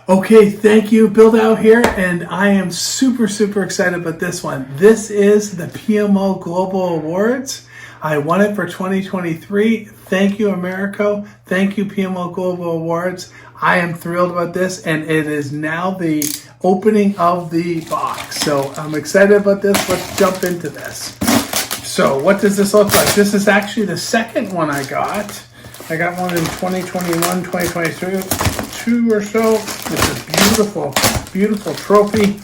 Okay, thank you, Build Out here, and I am super excited about this one. This is the PMO Global Awards. I won it for 2023. Thank you, Americo. Thank you, PMO Global Awards. I am thrilled about this, and it is now the opening of the box. So I'm excited about this. Let's jump into this. So what does this look like? This is actually the second one I got. I got one in 2021, 2022 or so. It's a beautiful trophy.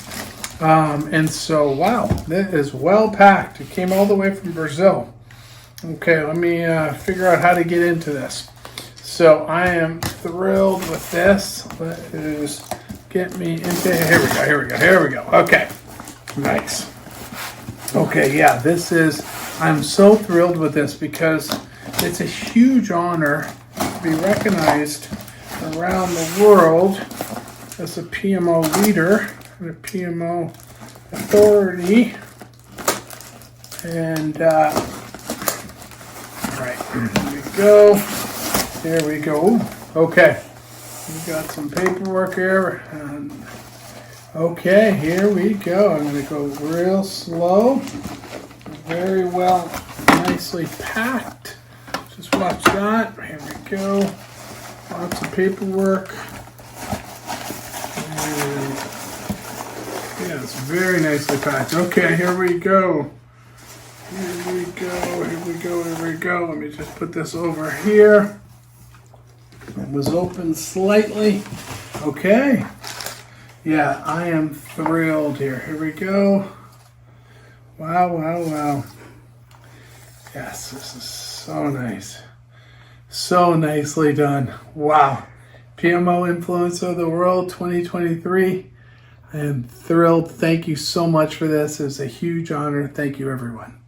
And so, wow, it is well packed. It came all the way from Brazil. Okay, let me figure out how to get into this. So I am thrilled with this. Let us get me into, here we go. Okay, nice. Okay, yeah, I'm so thrilled with this because it's a huge honor to be recognized around the world as a PMO leader and a PMO authority. And, all right, here we go. Okay, we got some paperwork here. And okay, here we go. I'm going to go real slow. Very well, nicely packed. Just watch that. Here we go. Lots of paperwork. And yeah, it's very nicely packed. Okay, here we go. Here we go. Let me just put this over here. It was open slightly. Okay. Yeah, I am thrilled here. Here we go. Wow. Yes, this is so nice. So nicely done. Wow. PMO Influencer of the World 2023. I am thrilled. Thank you so much for this. It's a huge honor. Thank you, everyone.